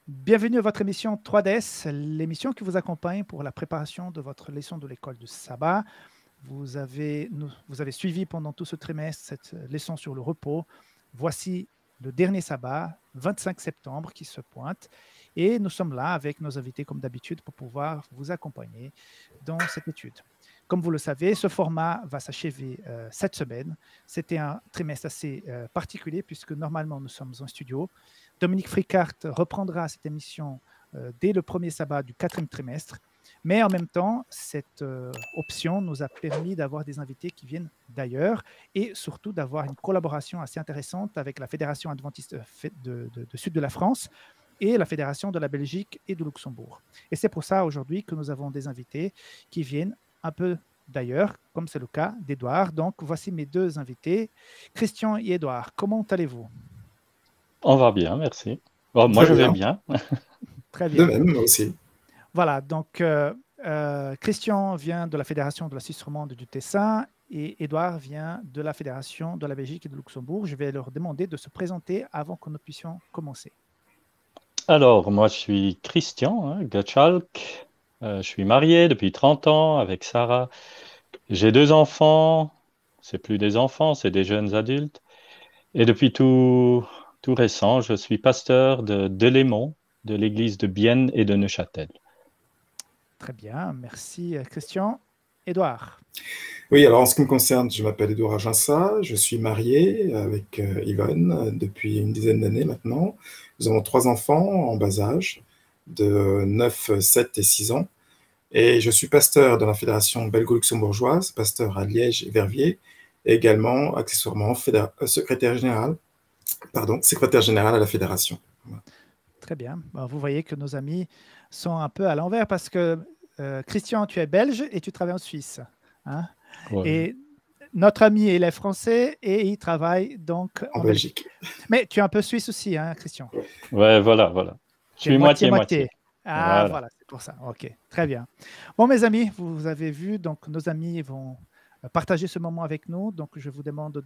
Bienvenue à votre émission 3DS, l'émission qui vous accompagne pour la préparation de votre leçon de l'école du sabbat. Vous avez suivi pendant tout ce trimestre cette leçon sur le repos. Voici le dernier sabbat, 25 septembre, qui se pointe. Et nous sommes là avec nos invités, comme d'habitude, pour pouvoir vous accompagner dans cette étude. Comme vous le savez, ce format va s'achever cette semaine. C'était un trimestre assez particulier puisque normalement nous sommes en studio. Dominique Fricart reprendra cette émission dès le premier sabbat du quatrième trimestre. Mais en même temps, cette option nous a permis d'avoir des invités qui viennent d'ailleurs et surtout d'avoir une collaboration assez intéressante avec la Fédération adventiste de Sud de la France et la Fédération de la Belgique et de Luxembourg. Et c'est pour ça aujourd'hui que nous avons des invités qui viennent un peu d'ailleurs, comme c'est le cas d'Edouard. Donc, voici mes deux invités, Christian et Edouard. Comment allez-vous? On va bien, merci. Bon, moi, Très je vais bien. bien. Très De bien. même, moi aussi. Voilà, donc Christian vient de la Fédération de la Suisse romande du Tessin et Edouard vient de la Fédération de la Belgique et de Luxembourg. Je vais leur demander de se présenter avant que nous puissions commencer. Alors, moi, je suis Christian Gottschalk. Je suis marié depuis 30 ans avec Sarah. J'ai deux enfants. C'est plus des enfants, c'est des jeunes adultes. Et depuis tout récent, je suis pasteur de Delémont, de l'église de Bienne et de Neuchâtel. Très bien, merci Christian. Edouard. Oui, alors en ce qui me concerne, je m'appelle Édouard Aginsa, je suis marié avec Yvonne depuis une dizaine d'années maintenant. Nous avons trois enfants en bas âge, de 9, 7 et 6 ans. Et je suis pasteur dans la Fédération belgo-luxembourgeoise, pasteur à Liège et Verviers, et également, accessoirement, secrétaire général à la Fédération. Voilà. Très bien. Vous voyez que nos amis sont un peu à l'envers parce que Christian, tu es belge et tu travailles en Suisse. Hein? Ouais. Et notre ami, il est français et il travaille donc En Belgique. Mais tu es un peu suisse aussi, hein, Christian? Ouais, voilà. Je suis moitié-moitié. Ah, Voilà. voilà, c'est pour ça. OK, très bien. Bon, mes amis, vous avez vu, donc nos amis vont partager ce moment avec nous. Donc, je vous demande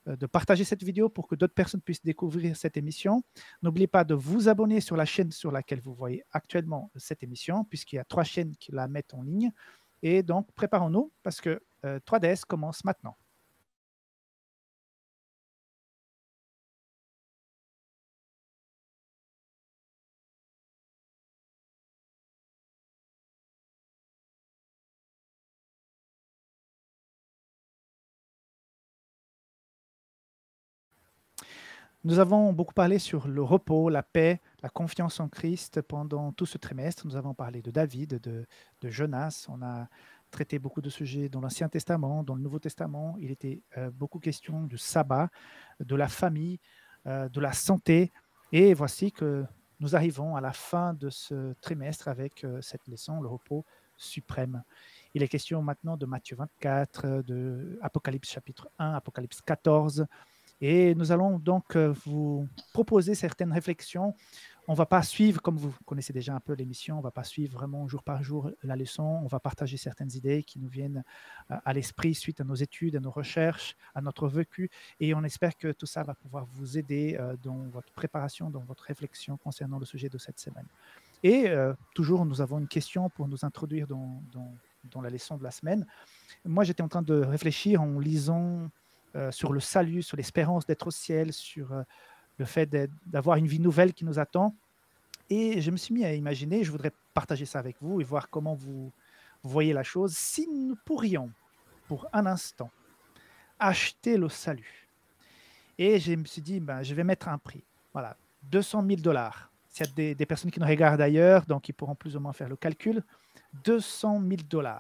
de partager cette vidéo pour que d'autres personnes puissent découvrir cette émission. N'oubliez pas de vous abonner sur la chaîne sur laquelle vous voyez actuellement cette émission, puisqu'il y a 3 chaînes qui la mettent en ligne. Et donc, préparons-nous parce que 3DS commence maintenant. Nous avons beaucoup parlé sur le repos, la paix, la confiance en Christ pendant tout ce trimestre. Nous avons parlé de David, de Jonas. On a traité beaucoup de sujets dans l'Ancien Testament, dans le Nouveau Testament. Il était beaucoup question du sabbat, de la famille, de la santé. Et voici que nous arrivons à la fin de ce trimestre avec cette leçon, le repos suprême. Il est question maintenant de Matthieu 24, de Apocalypse chapitre 1, Apocalypse 14. Et nous allons donc vous proposer certaines réflexions. On ne va pas suivre, comme vous connaissez déjà un peu l'émission, on ne va pas suivre vraiment jour par jour la leçon. On va partager certaines idées qui nous viennent à l'esprit suite à nos études, à nos recherches, à notre vécu. Et on espère que tout ça va pouvoir vous aider dans votre préparation, dans votre réflexion concernant le sujet de cette semaine. Et toujours, nous avons une question pour nous introduire dans la leçon de la semaine. Moi, j'étais en train de réfléchir en lisant sur le salut, sur l'espérance d'être au ciel, sur le fait d'avoir une vie nouvelle qui nous attend. Et je me suis mis à imaginer, je voudrais partager ça avec vous et voir comment vous voyez la chose. Si nous pourrions, pour un instant, acheter le salut. Et je me suis dit, je vais mettre un prix. Voilà, 200 000 $. S'il y a des personnes qui nous regardent ailleurs, donc ils pourront plus ou moins faire le calcul. 200 000 $.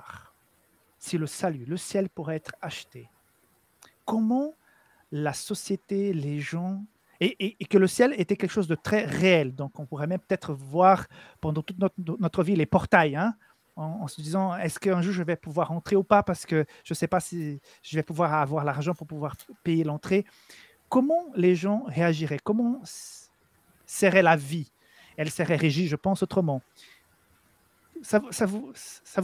Si le salut, le ciel pourrait être acheté. Comment la société, les gens, et que le ciel était quelque chose de très réel. Donc, on pourrait même peut-être voir pendant toute notre vie les portails, hein, en se disant, est-ce qu'un jour je vais pouvoir entrer ou pas, parce que je ne sais pas si je vais pouvoir avoir l'argent pour pouvoir payer l'entrée. Comment les gens réagiraient? Comment serait la vie? Elle serait régie, je pense, autrement. Ça vous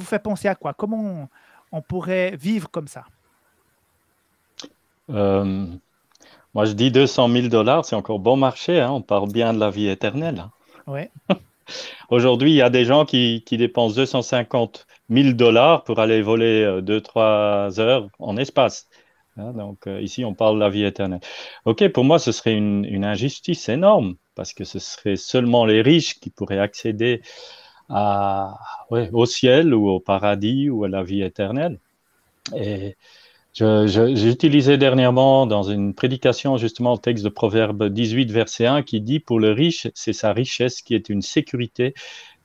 fait penser à quoi? Comment on pourrait vivre comme ça? Moi, je dis 200 000 $, c'est encore bon marché. On parle bien de la vie éternelle. Ouais. Aujourd'hui, il y a des gens qui dépensent 250 000 dollars pour aller voler 2-3 heures en espace. Hein, donc ici, on parle de la vie éternelle. OK, pour moi, ce serait une injustice énorme parce que ce serait seulement les riches qui pourraient accéder à, ouais, au ciel ou au paradis ou à la vie éternelle. Et j'ai utilisé dernièrement dans une prédication justement le texte de Proverbe 18, verset 1 qui dit, pour le riche, c'est sa richesse qui est une sécurité.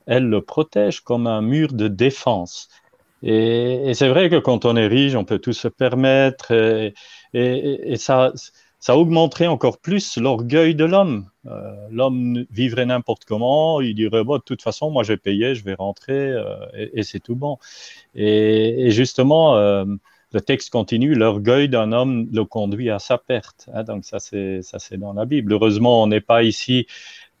Elle le protège comme un mur de défense. Et c'est vrai que quand on est riche, on peut tout se permettre et ça augmenterait encore plus l'orgueil de l'homme. L'homme vivrait n'importe comment, il dirait, bon, de toute façon, moi j'ai payé, je vais rentrer et c'est tout bon. Et justement, le texte continue, l'orgueil d'un homme le conduit à sa perte. Hein, donc ça c'est dans la Bible. Heureusement, on n'est pas ici.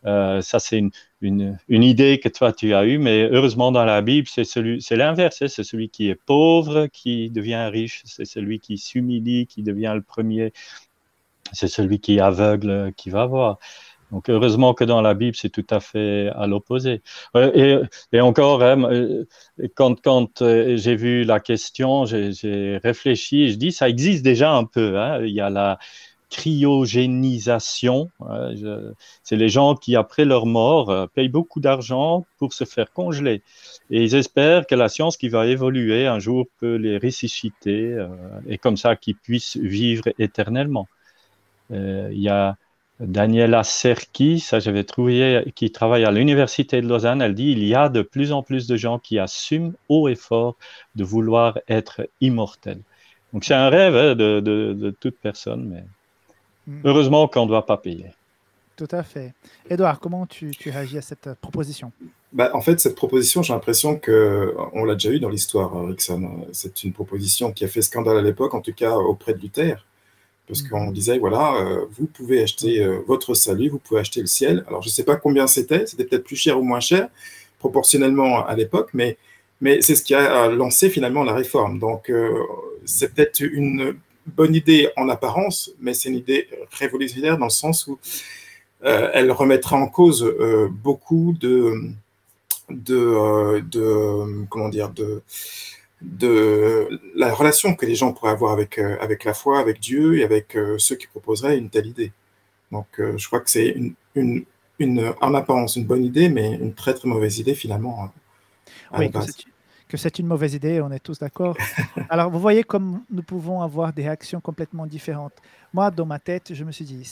Ça c'est une idée que toi tu as eue, mais heureusement dans la Bible c'est l'inverse. Hein, c'est celui qui est pauvre qui devient riche. C'est celui qui s'humilie qui devient le premier. C'est celui qui est aveugle qui va voir. Donc, heureusement que dans la Bible, c'est tout à fait à l'opposé. Et encore, hein, quand j'ai vu la question, j'ai réfléchi et je dis, ça existe déjà un peu. Hein. Il y a la cryogénisation. Hein, c'est les gens qui, après leur mort, payent beaucoup d'argent pour se faire congeler. Et ils espèrent que la science qui va évoluer un jour peut les ressusciter et comme ça qu'ils puissent vivre éternellement. Il y a Daniela Serki, ça j'avais trouvé, qui travaille à l'Université de Lausanne. Elle dit il y a de plus en plus de gens qui assument haut et fort de vouloir être immortels. Donc c'est un rêve hein, de toute personne, mais heureusement qu'on ne doit pas payer. Tout à fait. Édouard, comment tu réagis à cette proposition? En fait, cette proposition, j'ai l'impression qu'on l'a déjà eu dans l'histoire, Rickson. C'est une proposition qui a fait scandale à l'époque, en tout cas auprès de Luther. Parce qu'on disait, voilà, vous pouvez acheter votre salut, vous pouvez acheter le ciel. Alors, je ne sais pas combien c'était peut-être plus cher ou moins cher, proportionnellement à l'époque, mais c'est ce qui a lancé finalement la réforme. Donc, c'est peut-être une bonne idée en apparence, mais c'est une idée révolutionnaire dans le sens où elle remettra en cause beaucoup comment dire, de la relation que les gens pourraient avoir avec la foi, avec Dieu et avec ceux qui proposeraient une telle idée. Donc, je crois que c'est en apparence une bonne idée, mais une très très mauvaise idée finalement à la base. Que c'est une mauvaise idée, on est tous d'accord. Alors, vous voyez comme nous pouvons avoir des réactions complètement différentes. Moi, dans ma tête, je me suis dit,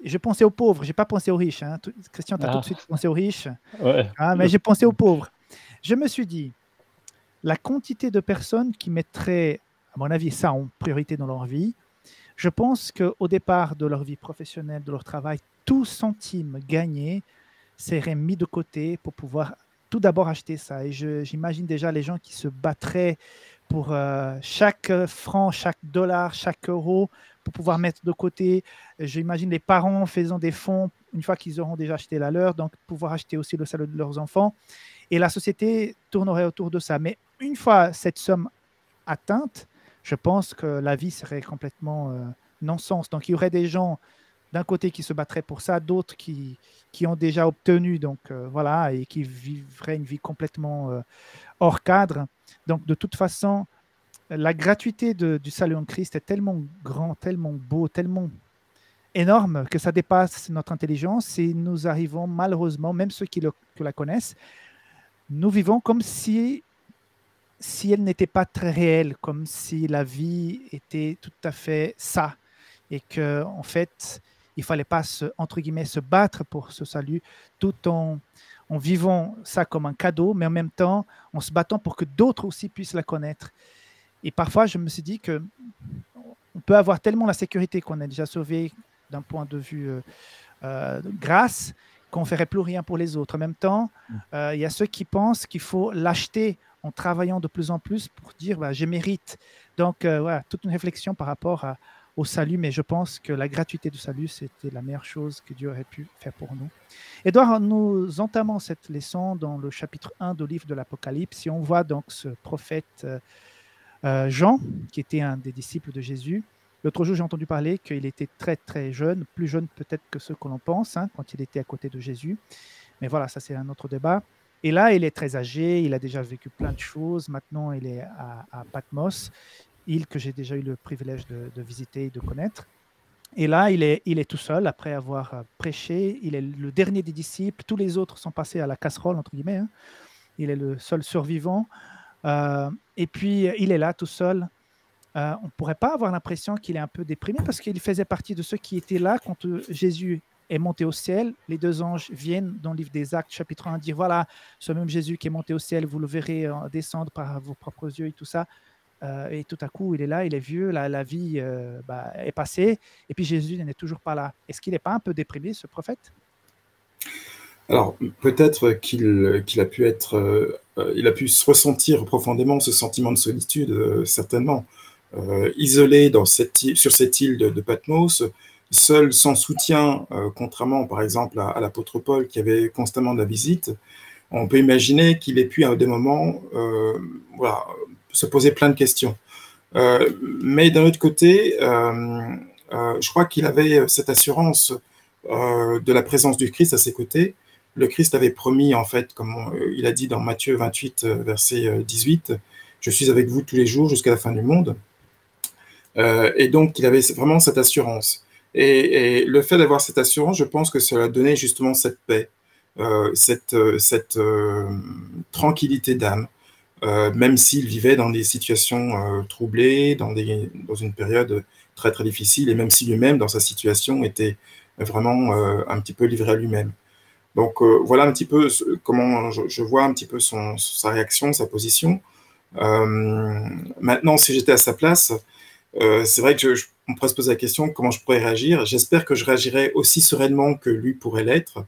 je pensais aux pauvres, je n'ai pas pensé aux riches. Hein. Christian, tu as tout de suite pensé aux riches, ouais. Mais j'ai pensé aux pauvres. Je me suis dit, la quantité de personnes qui mettraient, à mon avis, ça en priorité dans leur vie, je pense qu'au départ de leur vie professionnelle, de leur travail, tout centime gagné serait mis de côté pour pouvoir tout d'abord acheter ça. Et j'imagine déjà les gens qui se battraient pour chaque franc, chaque dollar, chaque euro pour pouvoir mettre de côté. J'imagine les parents faisant des fonds une fois qu'ils auront déjà acheté la leur, donc pouvoir acheter aussi le salut de leurs enfants. Et la société tournerait autour de ça. Mais une fois cette somme atteinte, je pense que la vie serait complètement non-sens. Donc, il y aurait des gens d'un côté qui se battraient pour ça, d'autres qui ont déjà obtenu, donc voilà, et qui vivraient une vie complètement hors cadre. Donc, de toute façon, la gratuité du salut en Christ est tellement grand, tellement beau, tellement énorme que ça dépasse notre intelligence et nous arrivons malheureusement, même ceux qui la connaissent, nous vivons comme si elle n'était pas très réelle, comme si la vie était tout à fait ça et que en fait, il fallait pas entre guillemets se battre pour ce salut, tout en vivant ça comme un cadeau, mais en même temps en se battant pour que d'autres aussi puissent la connaître. Et parfois, je me suis dit que on peut avoir tellement la sécurité qu'on est déjà sauvé d'un point de vue grâce qu'on ne ferait plus rien pour les autres. En même temps, il y a ceux qui pensent qu'il faut l'acheter en travaillant de plus en plus pour dire bah, je mérite. Donc, voilà, toute une réflexion par rapport au salut, mais je pense que la gratuité du salut, c'était la meilleure chose que Dieu aurait pu faire pour nous. Édouard, nous entamons cette leçon dans le chapitre 1 du livre de l'Apocalypse. Et on voit donc ce prophète Jean, qui était un des disciples de Jésus. L'autre jour, j'ai entendu parler qu'il était très, très jeune, plus jeune peut-être que ceux que l'on pense, hein, quand il était à côté de Jésus. Mais voilà, ça c'est un autre débat. Et là, il est très âgé, il a déjà vécu plein de choses. Maintenant, il est à Patmos, île que j'ai déjà eu le privilège de visiter et de connaître. Et là, il est tout seul après avoir prêché. Il est le dernier des disciples. Tous les autres sont passés à la casserole, entre guillemets, hein. Il est le seul survivant. Et puis, il est là tout seul. On ne pourrait pas avoir l'impression qu'il est un peu déprimé parce qu'il faisait partie de ceux qui étaient là quand Jésus est monté au ciel. Les deux anges viennent dans le livre des Actes, chapitre 1, dire, voilà, ce même Jésus qui est monté au ciel, vous le verrez descendre par vos propres yeux et tout ça. Et tout à coup, il est là, il est vieux, la vie est passée, et puis Jésus n'est toujours pas là. Est-ce qu'il n'est pas un peu déprimé, ce prophète? Alors, peut-être qu'il a pu être, il a pu se ressentir profondément ce sentiment de solitude, certainement. Isolé sur cette île de Patmos, seul, sans soutien, contrairement par exemple à l'apôtre Paul qui avait constamment de la visite, on peut imaginer qu'il ait pu à des moments voilà, se poser plein de questions. Mais d'un autre côté, je crois qu'il avait cette assurance de la présence du Christ à ses côtés. Le Christ avait promis, en fait, comme il a dit dans Matthieu 28, verset 18, « Je suis avec vous tous les jours jusqu'à la fin du monde ». Et donc, il avait vraiment cette assurance. Et le fait d'avoir cette assurance, je pense que cela donnait justement cette paix, cette tranquillité d'âme, même s'il vivait dans des situations troublées, dans une période très très difficile, et même si lui-même, dans sa situation, était vraiment un petit peu livré à lui-même. Donc voilà un petit peu comment je vois un petit peu sa réaction, sa position. Maintenant, si j'étais à sa place, c'est vrai que on pourrait se poser la question comment je pourrais réagir. J'espère que je réagirais aussi sereinement que lui pourrait l'être,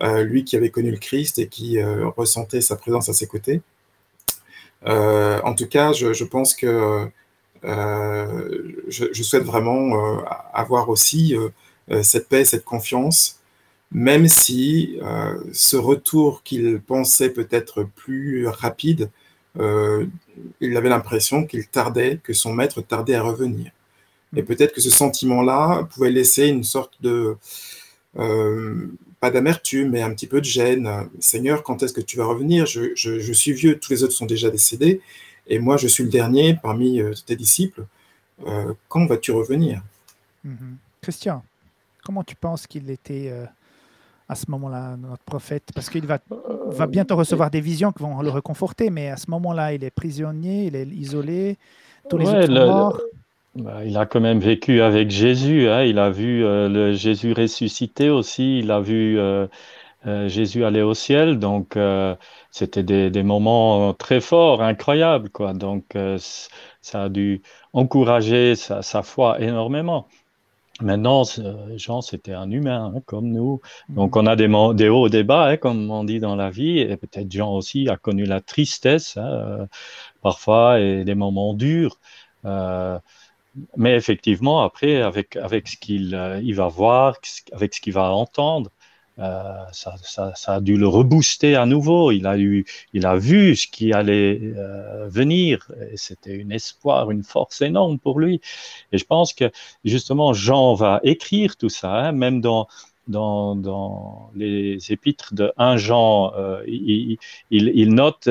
lui qui avait connu le Christ et qui ressentait sa présence à ses côtés. En tout cas, je pense que je souhaite vraiment avoir aussi cette paix, cette confiance, même si ce retour qu'il pensait peut-être plus rapide, il avait l'impression que son maître tardait à revenir. Et peut-être que ce sentiment-là pouvait laisser une sorte de, pas d'amertume, mais un petit peu de gêne. Seigneur, quand est-ce que tu vas revenir? Je suis vieux, tous les autres sont déjà décédés, et moi je suis le dernier parmi tes disciples. Quand vas-tu revenir? Christian, comment tu penses qu'il était à ce moment-là, notre prophète? Parce qu'il va bientôt recevoir des visions qui vont le réconforter, mais à ce moment-là, il est prisonnier, il est isolé, tous les autres Ouais, sont morts. il a quand même vécu avec Jésus, hein. Il a vu le Jésus ressuscité aussi, il a vu Jésus aller au ciel, donc c'était des moments très forts, incroyables, quoi. Donc ça a dû encourager sa foi énormément. Maintenant, Jean, c'était un humain, hein, comme nous. Donc, on a des hauts, des bas, hein, comme on dit dans la vie. Et peut-être Jean aussi a connu la tristesse, hein, parfois, et des moments durs. Euh, mais effectivement, après, avec ce il va voir, avec ce qu'il va entendre, ça a dû le rebooster à nouveau. Il a vu ce qui allait venir. Et c'était un espoir, une force énorme pour lui. Et je pense que justement, Jean va écrire tout ça, hein, même dans les épîtres de 1 Jean, il note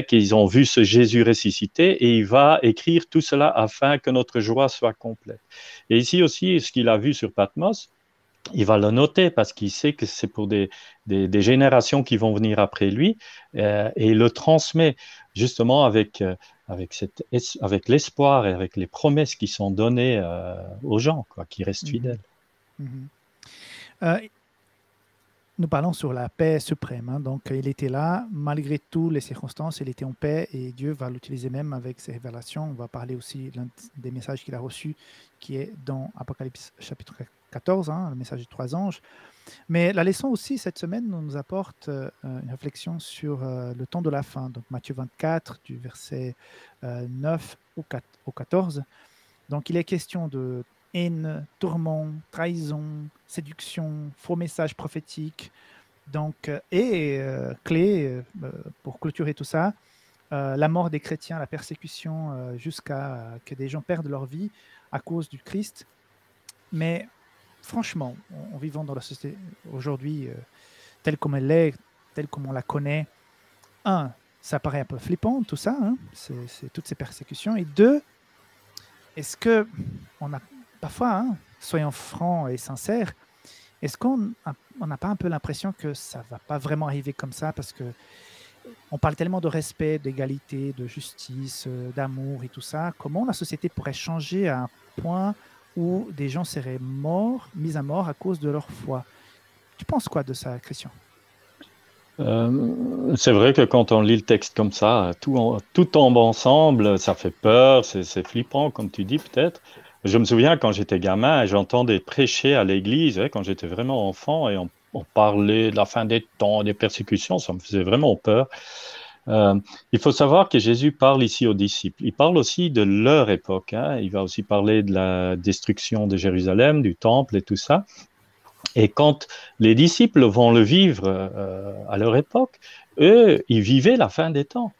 qu'ils ont vu ce Jésus ressuscité et il va écrire tout cela afin que notre joie soit complète. Et ici aussi, ce qu'il a vu sur Patmos, il va le noter parce qu'il sait que c'est pour des générations qui vont venir après lui et il le transmet justement avec l'espoir et avec les promesses qui sont données aux gens, quoi, qui restent fidèles. Nous parlons sur la paix suprême, hein. Donc, il était là, malgré toutes les circonstances, il était en paix et Dieu va l'utiliser même avec ses révélations. On va parler aussi l'un des messages qu'il a reçus, qui est dans Apocalypse chapitre 14, hein, le message des 3 anges. Mais la leçon aussi, cette semaine, nous apporte une réflexion sur le temps de la fin. Donc, Matthieu 24, du verset 9 au 14. Donc, il est question de haine, tourment, trahison, séduction, faux messages prophétiques. Donc, clé pour clôturer tout ça, la mort des chrétiens, la persécution jusqu'à que des gens perdent leur vie à cause du Christ. Mais franchement, en vivant dans la société aujourd'hui telle comme elle est, telle comme on la connaît, ça paraît un peu flippant, tout ça, hein, c'est toutes ces persécutions. Et deux, est-ce que on a parfois, hein, soyons francs et sincères, est-ce qu'on n'a pas un peu l'impression que ça ne va pas vraiment arriver comme ça parce que on parle tellement de respect, d'égalité, de justice, d'amour et tout ça. Comment la société pourrait changer à un point où des gens seraient morts, mis à mort à cause de leur foi? Tu penses quoi de ça, Christian? C'est vrai que quand on lit le texte comme ça, tout tombe ensemble, ça fait peur, c'est flippant, comme tu dis peut-être. Je me souviens quand j'étais gamin, j'entendais prêcher à l'église, hein, quand j'étais vraiment enfant, et on parlait de la fin des temps, des persécutions, ça me faisait vraiment peur. Euh, il faut savoir que Jésus parle ici aux disciples. Il parle aussi de leur époque, hein. Il va aussi parler de la destruction de Jérusalem, du temple et tout ça. Et quand les disciples vont le vivre à leur époque, eux, ils vivaient la fin des temps.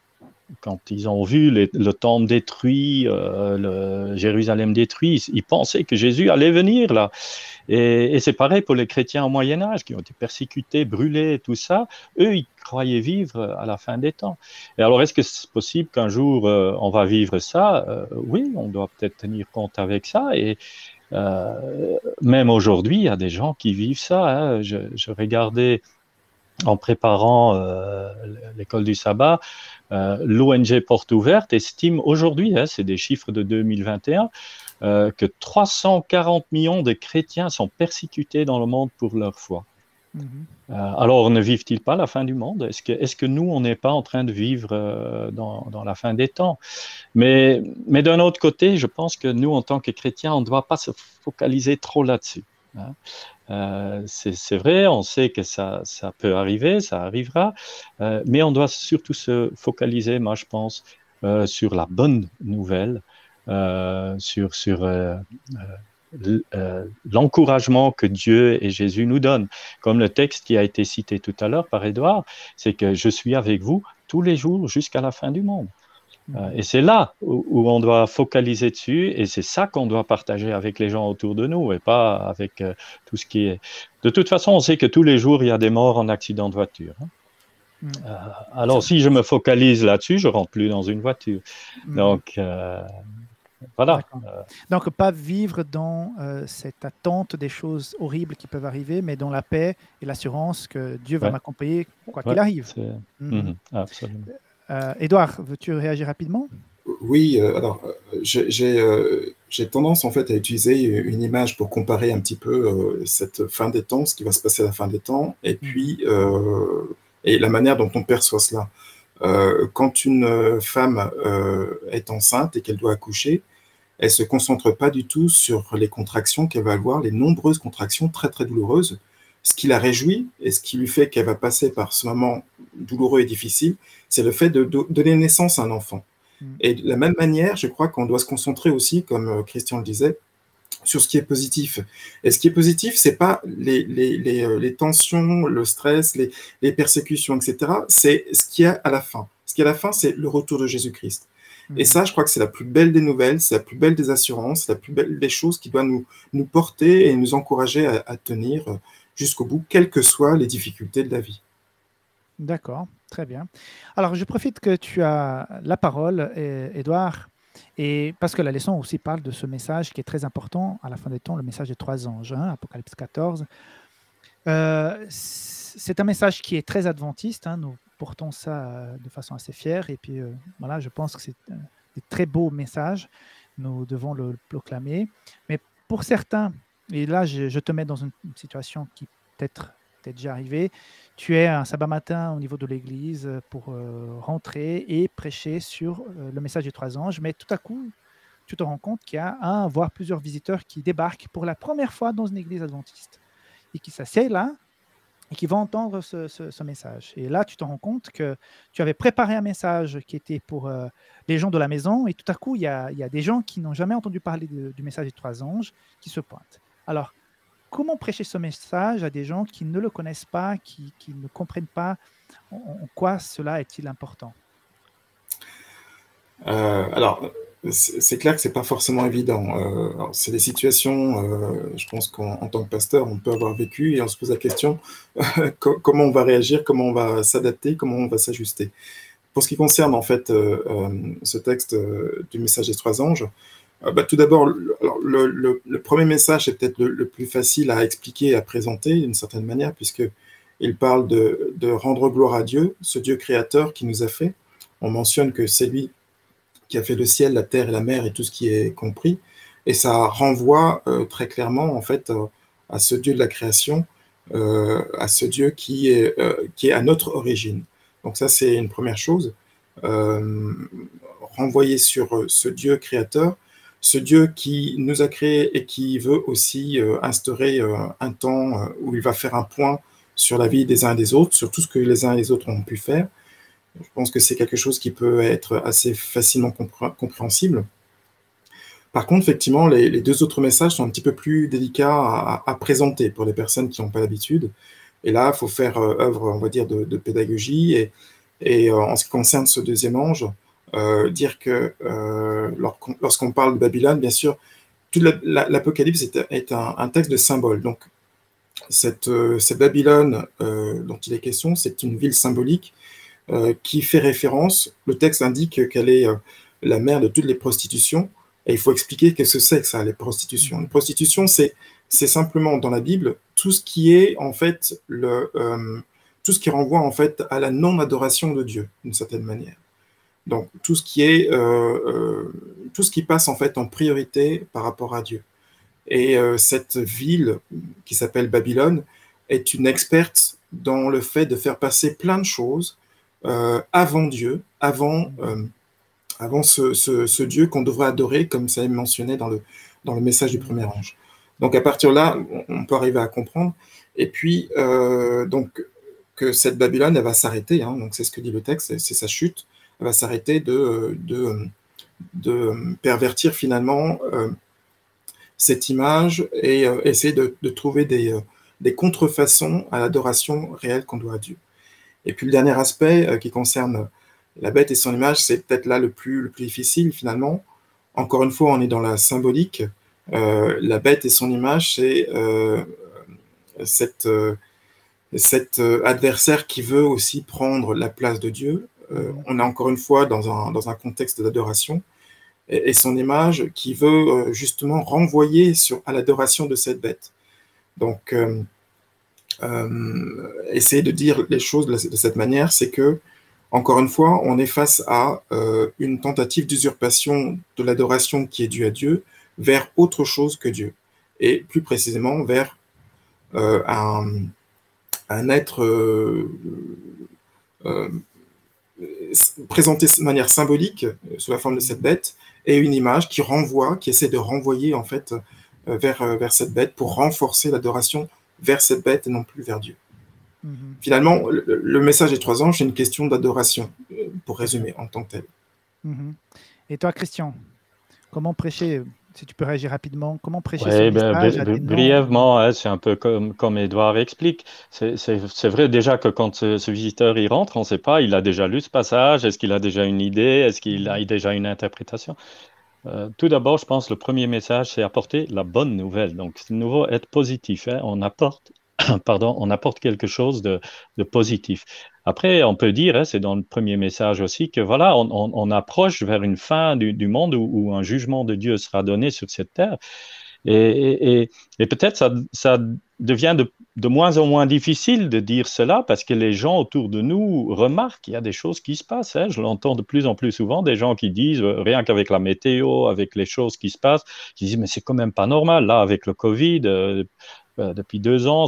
Quand ils ont vu le temple détruit, le Jérusalem détruit, ils pensaient que Jésus allait venir là. Et c'est pareil pour les chrétiens au Moyen Âge qui ont été persécutés, brûlés, tout ça. Eux, ils croyaient vivre à la fin des temps. Et alors, est-ce que c'est possible qu'un jour on va vivre ça? Oui, on doit peut-être tenir compte avec ça. Et même aujourd'hui, il y a des gens qui vivent ça, hein. Je regardais en préparant l'école du sabbat, l'ONG Porte Ouverte estime aujourd'hui, hein, c'est des chiffres de 2021, que 340 millions de chrétiens sont persécutés dans le monde pour leur foi. Alors, ne vivent-ils pas la fin du monde? Est-ce que nous, on n'est pas en train de vivre dans la fin des temps? Mais d'un autre côté, je pense que nous, en tant que chrétiens, on ne doit pas se focaliser trop là-dessus, hein. C'est vrai, on sait que ça peut arriver, ça arrivera, mais on doit surtout se focaliser, moi je pense, sur la bonne nouvelle, sur l'encouragement que Dieu et Jésus nous donnent. Comme le texte qui a été cité tout à l'heure par Édouard, c'est que je suis avec vous tous les jours jusqu'à la fin du monde. Et c'est là où on doit focaliser dessus, et c'est ça qu'on doit partager avec les gens autour de nous, et pas avec tout ce qui est... De toute façon, on sait que tous les jours, il y a des morts en accident de voiture, hein. Alors, si je me focalise là-dessus, je ne rentre plus dans une voiture. Donc, voilà. Donc, pas vivre dans cette attente des choses horribles qui peuvent arriver, mais dans la paix et l'assurance que Dieu va m'accompagner quoi qu'il arrive. Absolument. Édouard, veux-tu réagir rapidement? Oui, alors j'ai tendance en fait à utiliser une image pour comparer un petit peu cette fin des temps, ce qui va se passer à la fin des temps, et puis et la manière dont on perçoit cela. Quand une femme est enceinte et qu'elle doit accoucher, elle se concentre pas du tout sur les contractions qu'elle va avoir, les nombreuses contractions très très douloureuses. Ce qui la réjouit et ce qui lui fait qu'elle va passer par ce moment douloureux et difficile, c'est le fait de donner naissance à un enfant. Et de la même manière, je crois qu'on doit se concentrer aussi, comme Christian le disait, sur ce qui est positif. Et ce qui est positif, c'est pas les tensions, le stress, les persécutions, etc. C'est ce qu'il y a à la fin. Ce qui est à la fin, c'est le retour de Jésus-Christ. Et ça, je crois que c'est la plus belle des nouvelles, c'est la plus belle des assurances, la plus belle des choses qui doit nous porter et nous encourager à tenir jusqu'au bout, quelles que soient les difficultés de la vie. D'accord, très bien. Alors, je profite que tu as la parole, Édouard, et parce que la leçon aussi parle de ce message qui est très important à la fin des temps, le message des trois anges, hein, Apocalypse 14. C'est un message qui est très adventiste, hein, nous portons ça de façon assez fière, et puis voilà, je pense que c'est des très beaux messages, nous devons le proclamer. Mais pour certains, et là je te mets dans une situation qui peut-être t'est déjà arrivée, tu es un sabbat matin au niveau de l'église pour rentrer et prêcher sur le message des trois anges, mais tout à coup, tu te rends compte qu'il y a un, voire plusieurs visiteurs qui débarquent pour la première fois dans une église adventiste et qui s'assiedent là et qui vont entendre ce message. Et là, tu te rends compte que tu avais préparé un message qui était pour les gens de la maison, et tout à coup, il y a des gens qui n'ont jamais entendu parler du message des trois anges qui se pointent. Alors, comment prêcher ce message à des gens qui ne le connaissent pas, qui ne comprennent pas en quoi cela est-il important? Alors, c'est clair que c'est pas forcément évident. Alors, c'est des situations, je pense qu'en tant que pasteur, on peut avoir vécu et on se pose la question comment on va réagir, comment on va s'adapter, comment on va s'ajuster. Pour ce qui concerne en fait ce texte du message des trois anges, tout d'abord, le premier message est peut-être le plus facile à expliquer, à présenter d'une certaine manière, puisque il parle de rendre gloire à Dieu, ce Dieu créateur qui nous a fait. On mentionne que c'est lui qui a fait le ciel, la terre et la mer et tout ce qui est compris. Et ça renvoie très clairement en fait à ce Dieu de la création, à ce Dieu qui est à notre origine. Donc ça, c'est une première chose. Renvoyer sur ce Dieu créateur, ce Dieu qui nous a créés et qui veut aussi instaurer un temps où il va faire un point sur la vie des uns et des autres, sur tout ce que les uns et les autres ont pu faire. Je pense que c'est quelque chose qui peut être assez facilement compréhensible. Par contre, effectivement, les deux autres messages sont un petit peu plus délicats à présenter pour les personnes qui n'ont pas l'habitude. Et là, il faut faire œuvre, on va dire, de pédagogie. Et en ce qui concerne ce deuxième ange, dire que lorsqu'on parle de Babylone, bien sûr, toute l'Apocalypse est un texte de symbole. Donc, cette Babylone dont il est question, c'est une ville symbolique qui fait référence, le texte indique qu'elle est la mère de toutes les prostitutions, et il faut expliquer qu'est-ce que c'est que ça, les prostitutions. Les prostitutions, c'est simplement dans la Bible tout ce qui est en fait tout ce qui renvoie en fait à la non-adoration de Dieu, d'une certaine manière. Donc tout ce qui passe en fait en priorité par rapport à Dieu. Et cette ville qui s'appelle Babylone est une experte dans le fait de faire passer plein de choses avant Dieu, avant ce Dieu qu'on devrait adorer, comme ça est mentionné dans le message du premier ange. Donc à partir de là, on peut arriver à comprendre. Et puis, donc, que cette Babylone, elle va s'arrêter, hein, donc c'est ce que dit le texte, c'est sa chute, elle va s'arrêter de pervertir finalement cette image et essayer de trouver des contrefaçons à l'adoration réelle qu'on doit à Dieu. Et puis le dernier aspect qui concerne la bête et son image, c'est peut-être là le plus difficile finalement. Encore une fois, on est dans la symbolique. La bête et son image, c'est cet adversaire qui veut aussi prendre la place de Dieu. On est encore une fois dans un contexte d'adoration. Et son image qui veut justement renvoyer à l'adoration de cette bête. Donc, essayer de dire les choses de cette manière, c'est que, encore une fois, on est face à une tentative d'usurpation de l'adoration qui est due à Dieu vers autre chose que Dieu. Et plus précisément, vers un être présenté de manière symbolique sous la forme de cette bête et une image qui essaie de renvoyer en fait vers cette bête pour renforcer l'adoration vers cette bête et non plus vers Dieu. Finalement, le message des trois anges, c'est une question d'adoration, pour résumer en tant que tel. Et toi, Christian, comment prêcher, si tu peux réagir rapidement, comment prêcher ce message à des brièvement, hein, c'est un peu comme Édouard explique. C'est vrai déjà que quand ce visiteur y rentre, on ne sait pas, il a déjà lu ce passage, est-ce qu'il a déjà une idée, est-ce qu'il a déjà une interprétation? Tout d'abord, je pense que le premier message, c'est apporter la bonne nouvelle. Donc, c'est de nouveau être positif. Hein. On apporte quelque chose de positif. Après, on peut dire, hein, c'est dans le premier message aussi, que voilà, on approche vers une fin du monde où un jugement de Dieu sera donné sur cette terre. Et peut-être ça devient de moins en moins difficile de dire cela parce que les gens autour de nous remarquent qu'il y a des choses qui se passent. Hein. Je l'entends de plus en plus souvent, des gens qui disent, rien qu'avec la météo, avec les choses qui se passent, qui disent, mais c'est quand même pas normal, là, avec le Covid, depuis 2 ans,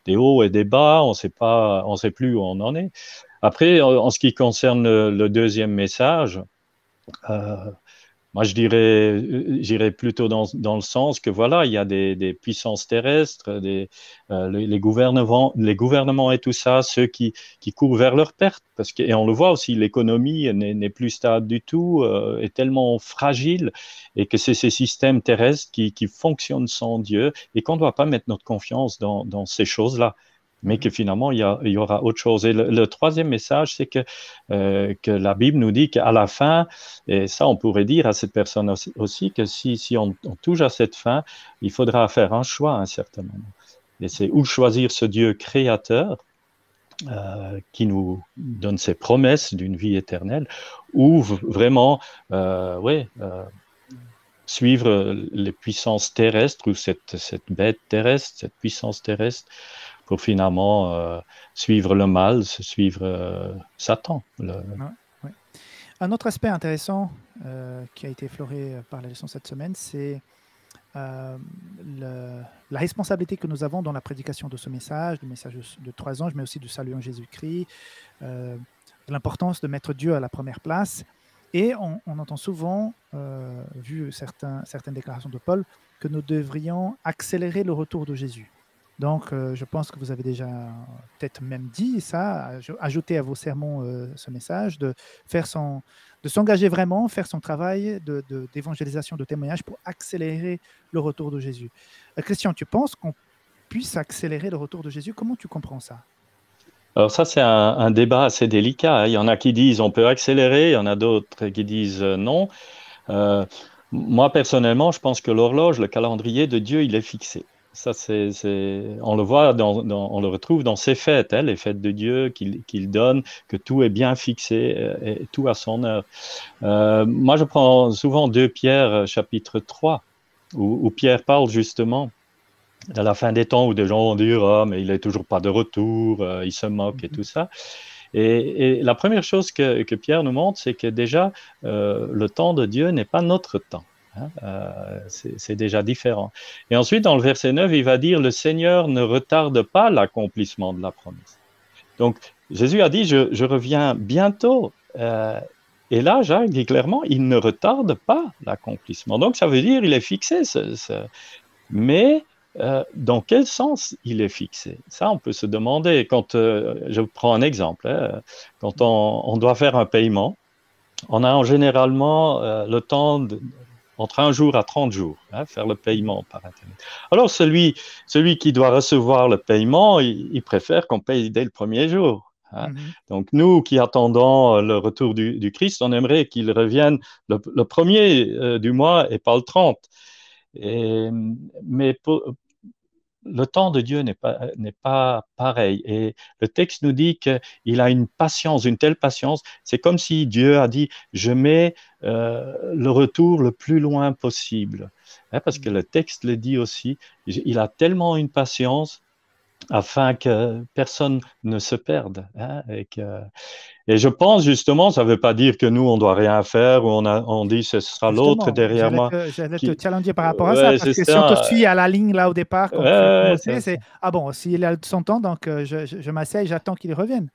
des hauts et des bas, on sait plus où on en est. Après, en ce qui concerne le deuxième message, moi, j'irais plutôt dans le sens que voilà, il y a des puissances terrestres, les gouvernements et tout ça, ceux qui courent vers leur perte, et on le voit aussi, l'économie n'est plus stable du tout, est tellement fragile, et que c'est ces systèmes terrestres qui fonctionnent sans Dieu, et qu'on ne doit pas mettre notre confiance dans ces choses-là. mais que finalement, il y aura autre chose. Et le troisième message, c'est que la Bible nous dit qu'à la fin, et ça, on pourrait dire à cette personne aussi que si on touche à cette fin, il faudra faire un choix à un certain moment. Et c'est ou choisir ce Dieu créateur, qui nous donne ses promesses d'une vie éternelle, ou vraiment, suivre les puissances terrestres ou cette bête terrestre, cette puissance terrestre, pour finalement suivre le mal, suivre Satan. Ouais. Un autre aspect intéressant qui a été effleuré par la leçon cette semaine, c'est la responsabilité que nous avons dans la prédication de ce message, du message de 3 anges, mais aussi du salut en Jésus-Christ, l'importance de mettre Dieu à la première place. Et on entend souvent, vu certaines déclarations de Paul, que nous devrions accélérer le retour de Jésus. Donc, je pense que vous avez déjà peut-être même dit ça, ajouter à vos sermons ce message, de s'engager vraiment, faire son travail d'évangélisation, de témoignage pour accélérer le retour de Jésus. Christian, tu penses qu'on puisse accélérer le retour de Jésus? Comment tu comprends ça? Alors ça, c'est un débat assez délicat, hein. Il y en a qui disent on peut accélérer, il y en a d'autres qui disent non. Moi, personnellement, je pense que l'horloge, le calendrier de Dieu, il est fixé. Ça, on le voit, on le retrouve dans ses fêtes, hein, les fêtes de Dieu qu'il donne, que tout est bien fixé et tout à son heure. Moi, je prends souvent 2 Pierre, chapitre 3, où Pierre parle justement à la fin des temps où des gens vont dire « Ah, mais il n'est toujours pas de retour, il se moque et tout ça ». Et la première chose que Pierre nous montre, c'est que déjà, le temps de Dieu n'est pas notre temps. Hein, c'est déjà différent. Et ensuite, dans le verset 9, il va dire « Le Seigneur ne retarde pas l'accomplissement de la promesse ». Donc, Jésus a dit « Je reviens bientôt ». Et là, Jacques dit clairement « Il ne retarde pas l'accomplissement ». Donc, ça veut dire qu'il est fixé. Mais dans quel sens il est fixé? Ça, on peut se demander. Quand, je prends un exemple, hein, quand on doit faire un paiement, on a généralement le temps entre 1 jour à 30 jours, hein, faire le paiement par Internet. Alors, celui qui doit recevoir le paiement, il préfère qu'on paye dès le premier jour. Hein. Donc, nous qui attendons le retour du Christ, on aimerait qu'il revienne le premier du mois et pas le 30. Mais le temps de Dieu n'est pas pareil. Et le texte nous dit qu'il a une patience, une telle patience. C'est comme si Dieu a dit, je mets le retour le plus loin possible. Hein, parce que le texte le dit aussi, il a tellement une patience afin que personne ne se perde. Hein, et je pense justement, ça ne veut pas dire que nous, on ne doit rien faire, ou on dit ce sera l'autre derrière moi. J'allais te challenger par rapport à ça, parce que si on te suit à la ligne là au départ, quand tu as commencé, c'est « Ah bon, s'il a son temps, donc je m'asseye, j'attends qu'il revienne. »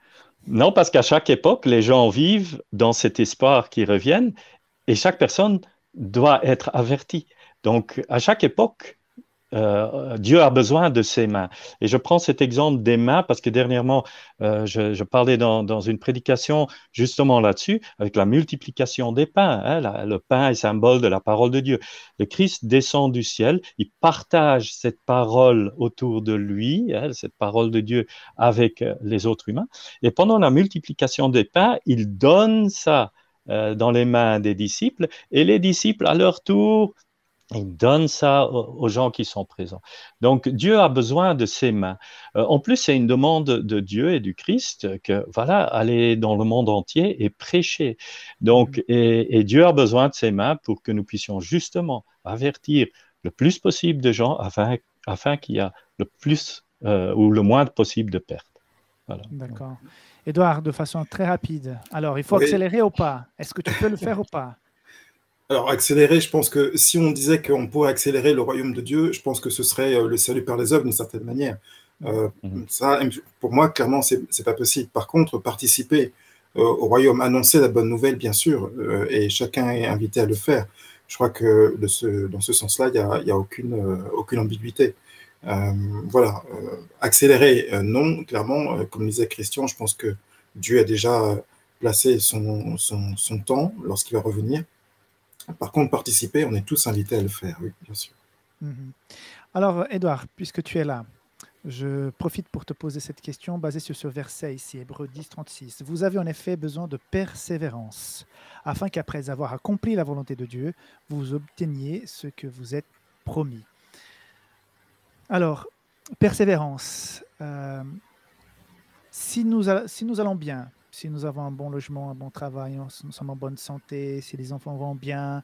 Non, parce qu'à chaque époque, les gens vivent dans cet espoir qu'ils reviennent, et chaque personne doit être avertie. Donc, à chaque époque, Dieu a besoin de ses mains. Et je prends cet exemple des mains parce que dernièrement, je parlais dans une prédication justement là-dessus, avec la multiplication des pains. Hein, le pain est symbole de la parole de Dieu. Le Christ descend du ciel, il partage cette parole autour de lui, hein, cette parole de Dieu avec les autres humains. Et pendant la multiplication des pains, il donne ça dans les mains des disciples, et les disciples, à leur tour, il donne ça aux gens qui sont présents. Donc, Dieu a besoin de ses mains. En plus, c'est une demande de Dieu et du Christ que, voilà, aller dans le monde entier et prêcher. Donc, et Dieu a besoin de ses mains pour que nous puissions justement avertir le plus possible de gens afin qu'il y ait le plus ou le moins possible de pertes. Voilà. D'accord. Édouard, de façon très rapide. Alors, il faut accélérer ou pas? Est-ce que tu peux le faire ou pas? Alors, accélérer, je pense que si on disait qu'on pourrait accélérer le royaume de Dieu, je pense que ce serait le salut par les œuvres d'une certaine manière. Ça, pour moi, clairement, c'est pas possible. Par contre, participer au royaume, annoncer la bonne nouvelle, bien sûr, et chacun est invité à le faire. Je crois que dans ce sens-là, il n'y a aucune ambiguïté. Voilà. Accélérer, non, clairement, comme disait Christian, je pense que Dieu a déjà placé son temps lorsqu'il va revenir. Par contre, participer, on est tous invités à le faire, oui, bien sûr. Alors, Édouard, puisque tu es là, Je profite pour te poser cette question basée sur ce verset ici, Hébreux 10, 36. Vous avez en effet besoin de persévérance, afin qu'après avoir accompli la volonté de Dieu, vous obteniez ce que vous êtes promis. Alors, persévérance. Si nous allons bien, si nous avons un bon logement, un bon travail, nous sommes en bonne santé, si les enfants vont bien,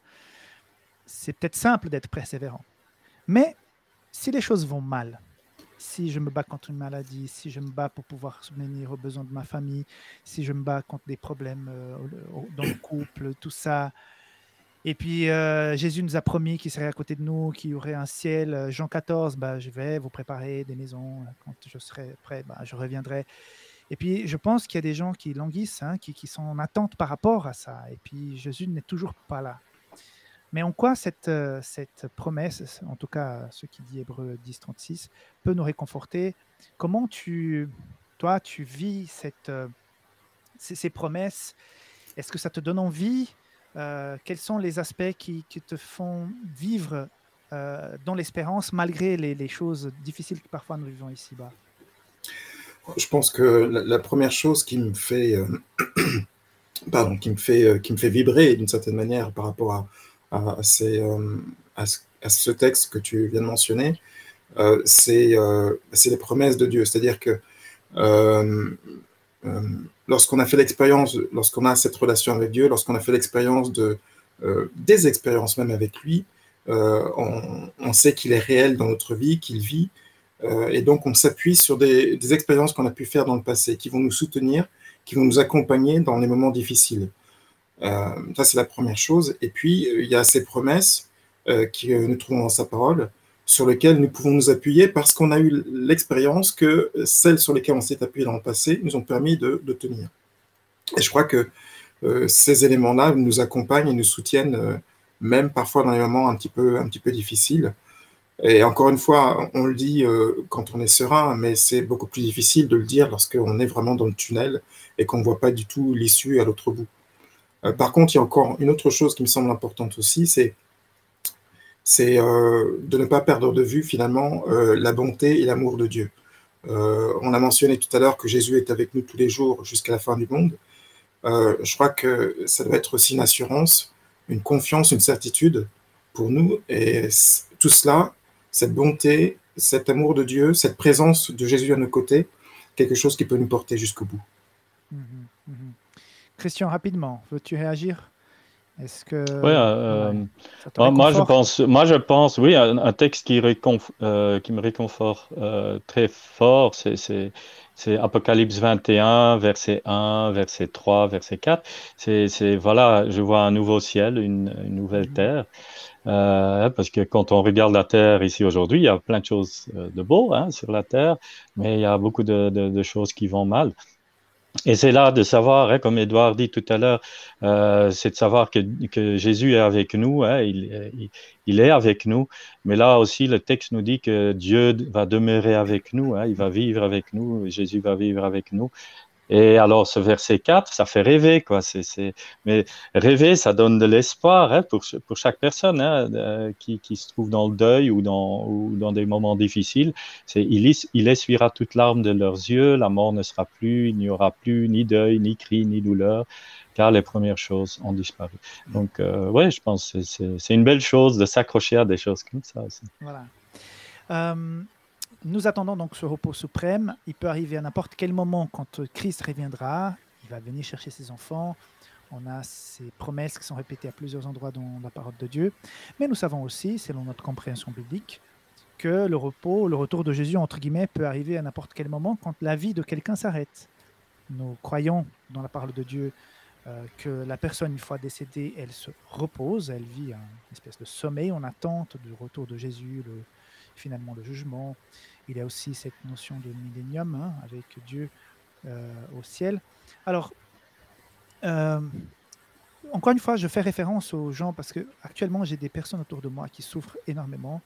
c'est peut-être simple d'être persévérant. Mais si les choses vont mal, si je me bats contre une maladie, si je me bats pour pouvoir subvenir aux besoins de ma famille, si je me bats contre des problèmes dans le couple, tout ça. Et puis Jésus nous a promis qu'il serait à côté de nous, qu'il y aurait un ciel. Jean 14, bah, je vais vous préparer des maisons. Quand je serai prêt, bah, je reviendrai. Et puis je pense qu'il y a des gens qui languissent, hein, qui sont en attente par rapport à ça. Et puis Jésus n'est toujours pas là. Mais en quoi cette promesse, en tout cas ce qui dit Hébreux 10, 36, peut nous réconforter? Comment toi, tu vis ces promesses? Est-ce que ça te donne envie? Quels sont les aspects qui te font vivre dans l'espérance malgré les choses difficiles que parfois nous vivons ici-bas? Je pense que la première chose qui me fait, qui me fait vibrer d'une certaine manière par rapport à ce texte que tu viens de mentionner, c'est les promesses de Dieu. C'est-à-dire que lorsqu'on a fait l'expérience, lorsqu'on a cette relation avec Dieu, lorsqu'on a fait l'expérience des expériences même avec lui, on sait qu'il est réel dans notre vie, qu'il vit, et donc on s'appuie sur des expériences qu'on a pu faire dans le passé, qui vont nous soutenir, qui vont nous accompagner dans les moments difficiles. Ça, c'est la première chose. Et puis, il y a ces promesses que nous trouvons dans sa parole, sur lesquelles nous pouvons nous appuyer parce qu'on a eu l'expérience que celles sur lesquelles on s'est appuyé dans le passé nous ont permis de tenir. Et je crois que ces éléments-là nous accompagnent et nous soutiennent, même parfois dans les moments un petit peu difficiles. Et encore une fois, on le dit quand on est serein, mais c'est beaucoup plus difficile de le dire lorsqu'on est vraiment dans le tunnel et qu'on ne voit pas du tout l'issue à l'autre bout. Par contre, il y a encore une autre chose qui me semble importante aussi, c'est de ne pas perdre de vue finalement la bonté et l'amour de Dieu. On a mentionné tout à l'heure que Jésus est avec nous tous les jours jusqu'à la fin du monde. Je crois que ça doit être aussi une assurance, une confiance, une certitude pour nous. Et tout cela, cette bonté, cet amour de Dieu, cette présence de Jésus à nos côtés, quelque chose qui peut nous porter jusqu'au bout. Christian, rapidement, veux-tu réagir? Est-ce que ça te réconforte? Moi je pense, oui, un texte qui me réconforte très fort, c'est Apocalypse 21, verset 1, verset 3, verset 4. Voilà, je vois un nouveau ciel, une nouvelle terre. Parce que quand on regarde la Terre ici aujourd'hui, il y a plein de choses de beau sur la Terre, mais il y a beaucoup de choses qui vont mal. Et c'est là de savoir, comme Édouard dit tout à l'heure, c'est de savoir que Jésus est avec nous, il est avec nous, mais là aussi le texte nous dit que Dieu va demeurer avec nous, il va vivre avec nous, Jésus va vivre avec nous. Et alors, ce verset 4, ça fait rêver, quoi. Mais rêver, ça donne de l'espoir pour chaque personne qui se trouve dans le deuil ou dans des moments difficiles. Il essuiera toute larme de leurs yeux, la mort ne sera plus, il n'y aura plus ni deuil, ni cri, ni douleur, car les premières choses ont disparu. Donc, ouais, je pense que c'est une belle chose de s'accrocher à des choses comme ça aussi. Voilà. Nous attendons donc ce repos suprême. Il peut arriver à n'importe quel moment quand Christ reviendra. Il va venir chercher ses enfants. On a ces promesses qui sont répétées à plusieurs endroits dans la parole de Dieu. Mais nous savons aussi, selon notre compréhension biblique, que le repos, le retour de Jésus, entre guillemets, peut arriver à n'importe quel moment quand la vie de quelqu'un s'arrête. Nous croyons dans la parole de Dieu que la personne, une fois décédée, elle se repose, elle vit une espèce de sommeil en attente du retour de Jésus, finalement le jugement. Il y a aussi cette notion de millénium avec Dieu au ciel. Alors, encore une fois, je fais référence aux gens parce que actuellement j'ai des personnes autour de moi qui souffrent énormément.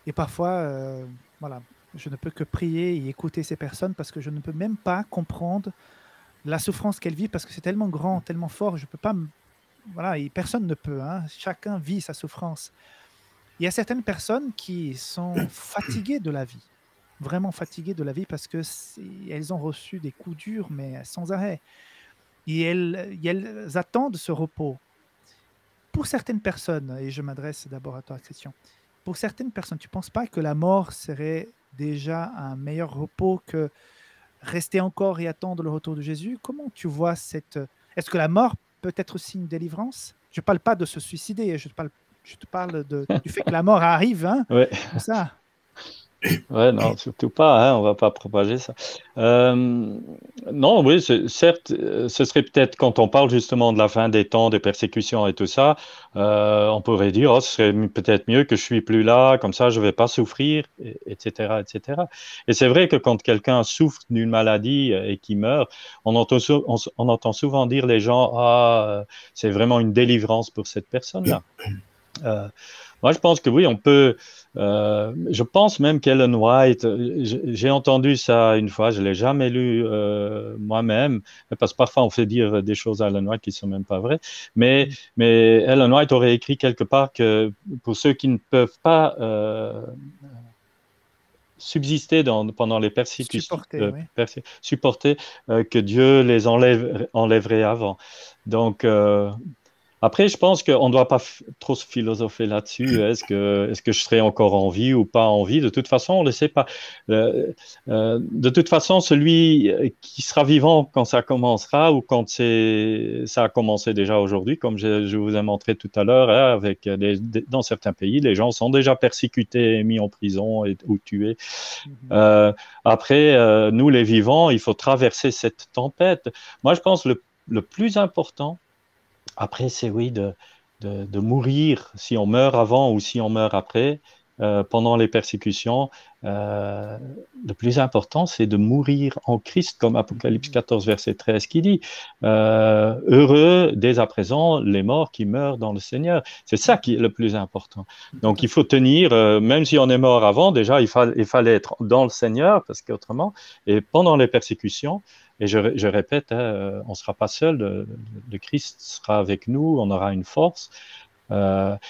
Et parfois, voilà, je ne peux que prier et écouter ces personnes parce que je ne peux même pas comprendre la souffrance qu'elles vivent parce que c'est tellement grand, tellement fort. Je peux pas, voilà, et personne ne peut. Chacun vit sa souffrance. Il y a certaines personnes qui sont fatiguées de la vie. vraiment fatiguées de la vie parce qu'elles ont reçu des coups durs, mais sans arrêt. Et elles attendent ce repos. Pour certaines personnes, et je m'adresse d'abord à toi, Christian, pour certaines personnes, tu ne penses pas que la mort serait déjà un meilleur repos que rester encore et attendre le retour de Jésus? Comment tu vois cette... Est-ce que la mort peut être aussi une délivrance? Je ne parle pas de se suicider, je te parle du fait que la mort arrive, hein, Ouais. comme ça. Ouais, non, surtout pas, hein, on va pas propager ça. Euh, non, oui, certes, ce serait peut-être quand on parle justement de la fin des temps, des persécutions et tout ça, on pourrait dire, oh, ce serait peut-être mieux que je suis plus là, comme ça je vais pas souffrir, etc., etc. Et c'est vrai que quand quelqu'un souffre d'une maladie et qui meurt, on entend souvent dire les gens, ah, c'est vraiment une délivrance pour cette personne-là. Euh, Moi, je pense que oui, on peut. Je pense même qu'Ellen White, j'ai entendu ça une fois, je l'ai jamais lu moi-même, parce que parfois on fait dire des choses à Ellen White qui sont même pas vraies. Mais Ellen White aurait écrit quelque part que pour ceux qui ne peuvent pas subsister pendant les persécutions, Supporter, oui. supporter, que Dieu les enlèverait avant. Donc, après, je pense qu'on ne doit pas trop se philosopher là-dessus. Est-ce que je serai encore en vie ou pas en vie? De toute façon, on ne le sait pas. De toute façon, celui qui sera vivant quand ça commencera ou quand ça a commencé déjà aujourd'hui, comme je vous ai montré tout à l'heure, hein, dans certains pays, les gens sont déjà persécutés, mis en prison ou tués. Euh, Après, nous, les vivants, il faut traverser cette tempête. Moi, je pense le plus important, après, c'est oui, de mourir, si on meurt avant ou si on meurt après, pendant les persécutions. euh, le plus important, c'est de mourir en Christ, comme Apocalypse 14, verset 13 qui dit, heureux dès à présent les morts qui meurent dans le Seigneur. C'est ça qui est le plus important. Donc, il faut tenir, même si on est mort avant, déjà, il fallait être dans le Seigneur, parce qu'autrement, et pendant les persécutions, et je répète, hein, on ne sera pas seul, le Christ sera avec nous, on aura une force.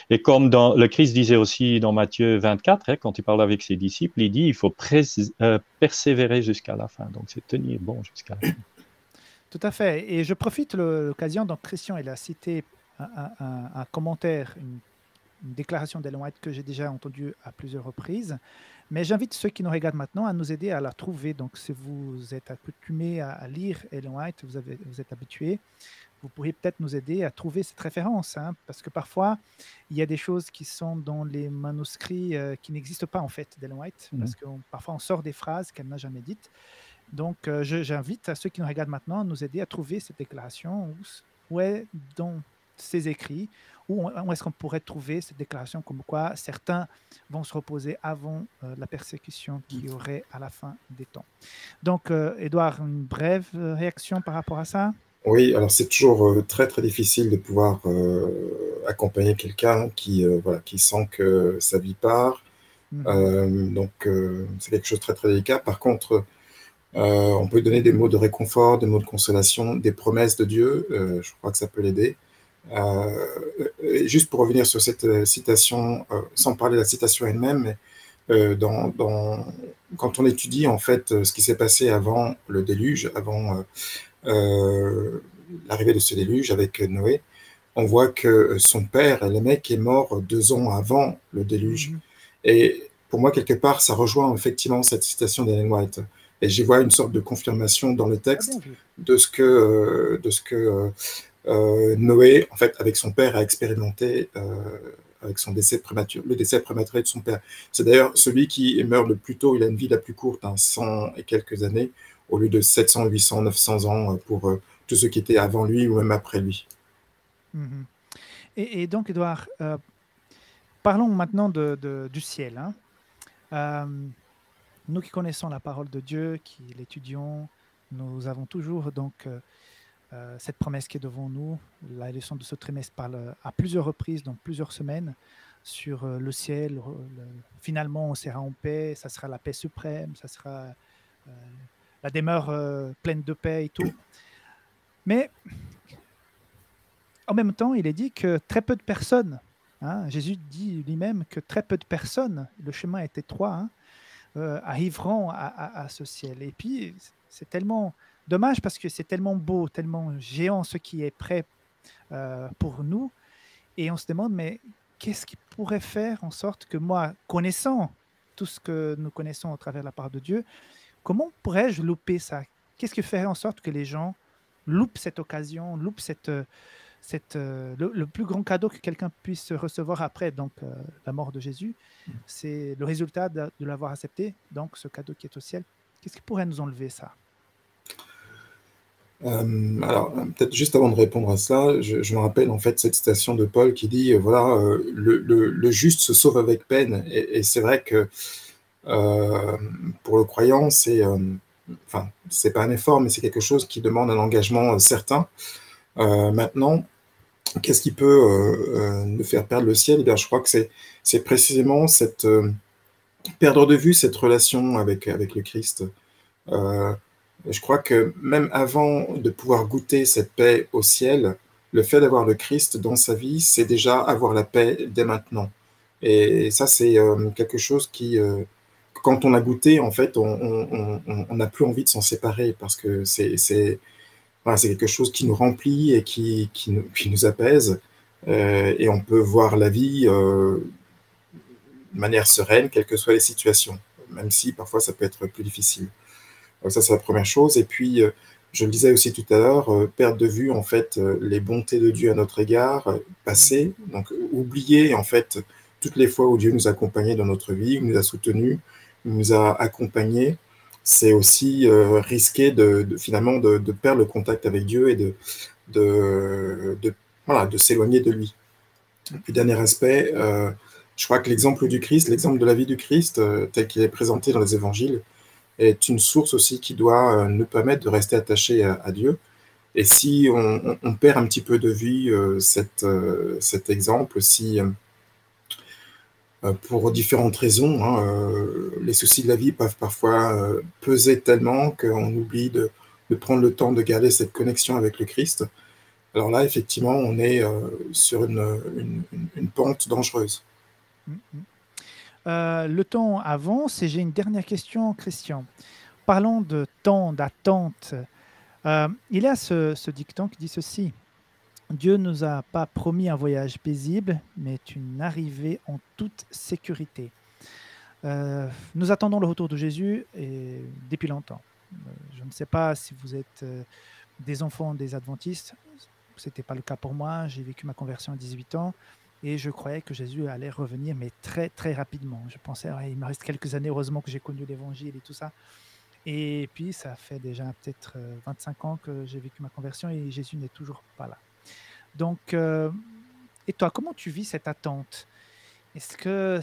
Et comme le Christ disait aussi dans Matthieu 24, hein, quand il parle avec ses disciples, il dit il faut persévérer jusqu'à la fin. Donc c'est tenir bon jusqu'à la fin. Tout à fait. Et je profite de l'occasion, donc Christian, il a cité un commentaire, une déclaration d'Ellen White que j'ai déjà entendue à plusieurs reprises. Mais j'invite ceux qui nous regardent maintenant à nous aider à la trouver. Donc, si vous êtes accoutumés à lire Ellen White, vous êtes habitués, vous pourriez peut-être nous aider à trouver cette référence. Hein, parce que parfois, il y a des choses qui sont dans les manuscrits qui n'existent pas en fait d'Ellen White. Parce que parfois, on sort des phrases qu'elle n'a jamais dites. Donc, j'invite à ceux qui nous regardent maintenant à nous aider à trouver cette déclaration où est dans ces écrits, où est-ce qu'on pourrait trouver cette déclaration comme quoi certains vont se reposer avant la persécution qu'il y aurait à la fin des temps. Donc, Édouard, une brève réaction par rapport à ça? Oui, alors c'est toujours très très difficile de pouvoir accompagner quelqu'un qui sent que sa vie part. Donc c'est quelque chose de très très délicat. Par contre, on peut donner des mots de réconfort, des mots de consolation, des promesses de Dieu. Je crois que ça peut l'aider. Juste pour revenir sur cette citation, sans parler de la citation elle-même, mais quand on étudie en fait ce qui s'est passé avant le déluge, avant l'arrivée de ce déluge avec Noé, on voit que son père, Lémec, est mort 2 ans avant le déluge. Et pour moi, quelque part, ça rejoint effectivement cette citation d'Ellen White. Et j'y vois une sorte de confirmation dans le texte de ce que Noé, en fait, avec son père, a expérimenté avec son décès prématuré, le décès prématuré de son père. C'est d'ailleurs celui qui meurt le plus tôt, il a une vie la plus courte, 100 et quelques années, au lieu de 700, 800, 900 ans pour tous ceux qui étaient avant lui ou même après lui. Et donc, Édouard, parlons maintenant du ciel. Hein. Nous qui connaissons la parole de Dieu, qui l'étudions, nous avons toujours donc cette promesse qui est devant nous. La leçon de ce trimestre parle à plusieurs reprises, dans plusieurs semaines, sur le ciel. Finalement, on sera en paix, ça sera la paix suprême, ça sera la demeure pleine de paix et tout. Mais en même temps, il est dit que très peu de personnes, hein, Jésus dit lui-même que très peu de personnes, le chemin est étroit, hein, arriveront à ce ciel. Et puis, c'est tellement dommage parce que c'est tellement beau, tellement géant ce qui est prêt pour nous. Et on se demande, mais qu'est-ce qui pourrait faire en sorte que moi, connaissant tout ce que nous connaissons au travers de la parole de Dieu, comment pourrais-je louper ça? Qu'est-ce qui ferait en sorte que les gens loupent cette occasion, loupent le plus grand cadeau que quelqu'un puisse recevoir après donc, la mort de Jésus? C'est le résultat de l'avoir accepté, donc ce cadeau qui est au ciel. Qu'est-ce qui pourrait nous enlever ça? Alors, peut-être juste avant de répondre à ça, je me rappelle en fait cette citation de Paul qui dit, voilà, le juste se sauve avec peine. Et c'est vrai que pour le croyant, enfin, c'est pas un effort, mais c'est quelque chose qui demande un engagement certain. Maintenant, qu'est-ce qui peut nous faire perdre le ciel? Eh bien, je crois que c'est précisément cette perdre de vue cette relation avec le Christ. Je crois que même avant de pouvoir goûter cette paix au ciel, le fait d'avoir le Christ dans sa vie, c'est déjà avoir la paix dès maintenant. Et ça, c'est quelque chose qui, quand on a goûté, en fait, on n'a plus envie de s'en séparer parce que voilà, c'est quelque chose qui nous remplit et qui nous apaise. Et on peut voir la vie de manière sereine, quelles que soient les situations, même si parfois ça peut être plus difficile. Ça, c'est la première chose. Et puis, je le disais aussi tout à l'heure, perdre de vue, en fait, les bontés de Dieu à notre égard, passées. Donc, oublier, en fait, toutes les fois où Dieu nous a accompagnés dans notre vie, nous a soutenus, nous a accompagnés. C'est aussi risquer finalement de perdre le contact avec Dieu et voilà, de s'éloigner de lui. Et puis, dernier aspect, je crois que l'exemple du Christ, l'exemple de la vie du Christ, tel qu'il est présenté dans les évangiles, est une source aussi qui doit nous permettre de rester attachés à Dieu. Et si on perd un petit peu de vue cet exemple, si pour différentes raisons, hein, les soucis de la vie peuvent parfois peser tellement qu'on oublie de prendre le temps de garder cette connexion avec le Christ, alors là, effectivement, on est sur une pente dangereuse. Le temps avance et j'ai une dernière question, Christian. Parlons de temps, d'attente. Il y a ce dicton qui dit ceci. Dieu ne nous a pas promis un voyage paisible, mais une arrivée en toute sécurité. Nous attendons le retour de Jésus depuis longtemps. Je ne sais pas si vous êtes des enfants des adventistes. Ce n'était pas le cas pour moi. J'ai vécu ma conversion à 18 ans. Et je croyais que Jésus allait revenir, mais très, très rapidement. Je pensais, ouais, il me reste quelques années, heureusement que j'ai connu l'Évangile et tout ça. Et puis, ça fait déjà peut-être 25 ans que j'ai vécu ma conversion et Jésus n'est toujours pas là. Donc, et toi, comment tu vis cette attente? Est-ce que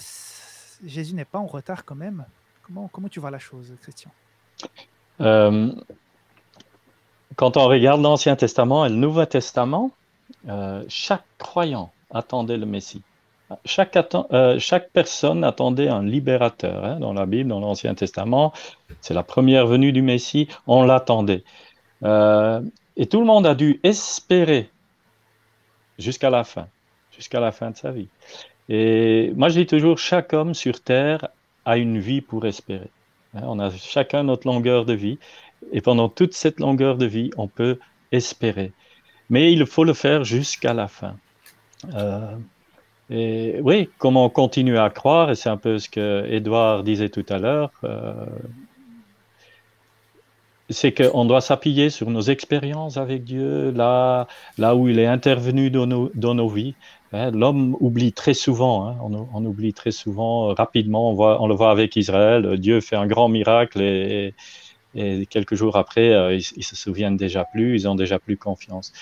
Jésus n'est pas en retard quand même? Comment tu vois la chose, Christian? Quand on regarde l'Ancien Testament et le Nouveau Testament, chaque croyant attendait le Messie. Chaque personne attendait un libérateur. Hein, dans la Bible, dans l'Ancien Testament, c'est la première venue du Messie, on l'attendait. Et tout le monde a dû espérer jusqu'à la fin de sa vie. Et moi, je dis toujours, chaque homme sur terre a une vie pour espérer. Hein, on a chacun notre longueur de vie. Et pendant toute cette longueur de vie, on peut espérer. Mais il faut le faire jusqu'à la fin. Et oui, comment continuer à croire, et c'est un peu ce que Édouard disait tout à l'heure, c'est qu'on doit s'appuyer sur nos expériences avec Dieu, là où il est intervenu dans nos vies. Hein, l'homme oublie très souvent, hein, on oublie très souvent, rapidement, on le voit avec Israël, Dieu fait un grand miracle et quelques jours après, ils se souviennent déjà plus, ils ont déjà plus confiance.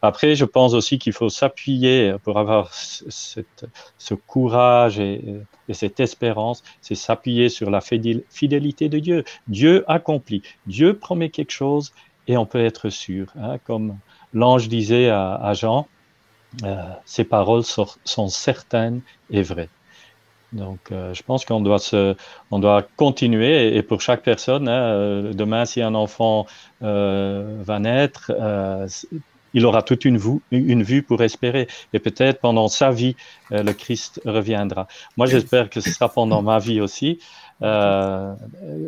Après, je pense aussi qu'il faut s'appuyer pour avoir ce courage et cette espérance, c'est s'appuyer sur la fidélité de Dieu. Dieu accomplit, Dieu promet quelque chose et on peut être sûr. Hein, comme l'ange disait à Jean, ces paroles sont certaines et vraies. Donc, je pense qu'on doit continuer et pour chaque personne, hein, demain, si un enfant va naître, il aura toute une vue pour espérer. Et peut-être pendant sa vie, le Christ reviendra. Moi, j'espère que ce sera pendant ma vie aussi. Euh,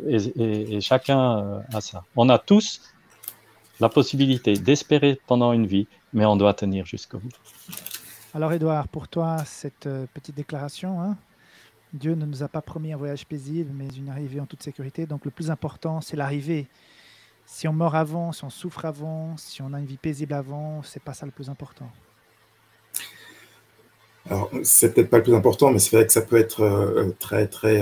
et chacun a ça. On a tous la possibilité d'espérer pendant une vie, mais on doit tenir jusqu'au bout. Alors, Édouard, pour toi, cette petite déclaration, hein, Dieu ne nous a pas promis un voyage paisible, mais une arrivée en toute sécurité. Donc, le plus important, c'est l'arrivée. Si on meurt avant, si on souffre avant, si on a une vie paisible avant, c'est pas ça le plus important. Alors, c'est peut-être pas le plus important, mais c'est vrai que ça peut être très, très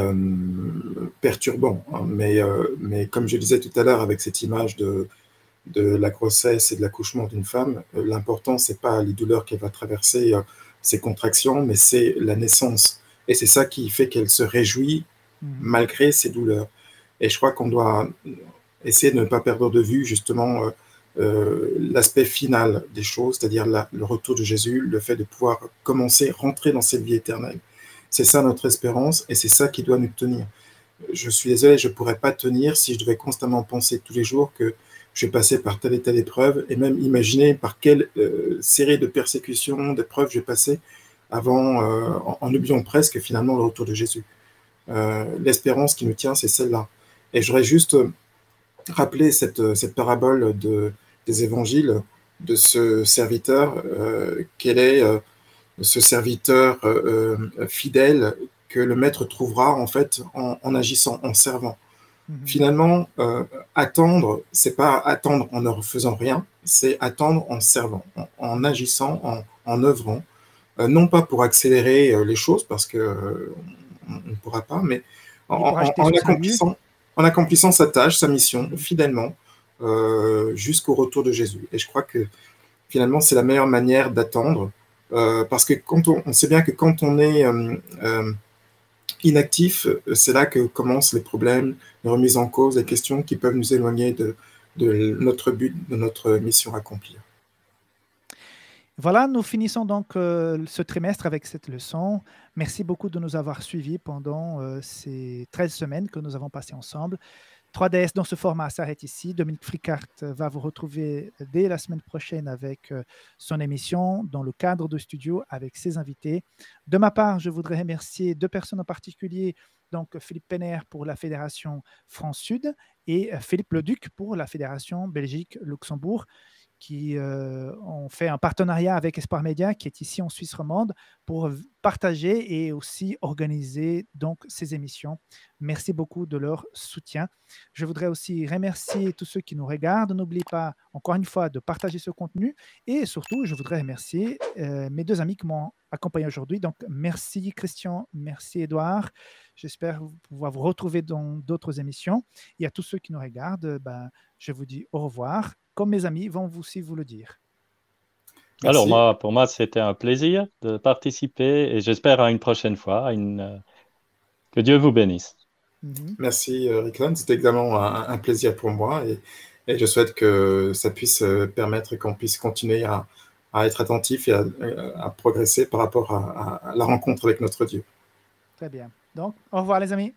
perturbant, hein. Mais comme je disais tout à l'heure, avec cette image de la grossesse et de l'accouchement d'une femme, l'important, c'est pas les douleurs qu'elle va traverser, ces contractions, mais c'est la naissance. Et c'est ça qui fait qu'elle se réjouit malgré ces douleurs. Et je crois qu'on doit essayer de ne pas perdre de vue justement l'aspect final des choses, c'est-à-dire le retour de Jésus, le fait de pouvoir commencer, rentrer dans cette vie éternelle. C'est ça notre espérance et c'est ça qui doit nous tenir. Je suis désolé, je ne pourrais pas tenir si je devais constamment penser tous les jours que je vais passer par telle et telle épreuve et même imaginer par quelle série de persécutions, d'épreuves je vais passer avant, en oubliant presque finalement le retour de Jésus. L'espérance qui nous tient, c'est celle-là. Et j'aurais juste rappelé cette parabole des évangiles de ce serviteur, quel est ce serviteur fidèle que le maître trouvera en fait en agissant, en servant. Finalement, attendre, c'est pas attendre en ne faisant rien, c'est attendre en servant, en agissant, en œuvrant, non pas pour accélérer les choses parce que on ne pourra pas, mais en accomplissant sa tâche, sa mission, fidèlement, jusqu'au retour de Jésus. Et je crois que finalement, c'est la meilleure manière d'attendre, parce que quand on sait bien que quand on est inactif, c'est là que commencent les problèmes, les remises en cause, les questions qui peuvent nous éloigner de notre but, de notre mission à accomplir. Voilà, nous finissons donc ce trimestre avec cette leçon. Merci beaucoup de nous avoir suivis pendant ces 13 semaines que nous avons passées ensemble. 3DS dans ce format s'arrête ici. Dominique Fricart va vous retrouver dès la semaine prochaine avec son émission dans le cadre de studio avec ses invités. De ma part, je voudrais remercier deux personnes en particulier, donc Philippe Penner pour la Fédération France-Sud et Philippe Leduc pour la Fédération Belgique-Luxembourg, qui ont fait un partenariat avec Espoir Média, qui est ici en Suisse romande, pour partager et aussi organiser donc ces émissions. Merci beaucoup de leur soutien. Je voudrais aussi remercier tous ceux qui nous regardent. N'oubliez pas, encore une fois, de partager ce contenu. Et surtout, je voudrais remercier mes deux amis qui m'ont accompagné aujourd'hui. Donc, merci Christian, merci Édouard. J'espère pouvoir vous retrouver dans d'autres émissions. Et à tous ceux qui nous regardent, je vous dis au revoir, comme mes amis vont aussi vous le dire. Merci. Alors, pour moi, c'était un plaisir de participer et j'espère à une prochaine fois. Que Dieu vous bénisse. Merci, Riklan. C'était également un plaisir pour moi et je souhaite que ça puisse permettre qu'on puisse continuer à être attentif et à progresser par rapport à la rencontre avec notre Dieu. Très bien. Donc, au revoir les amis.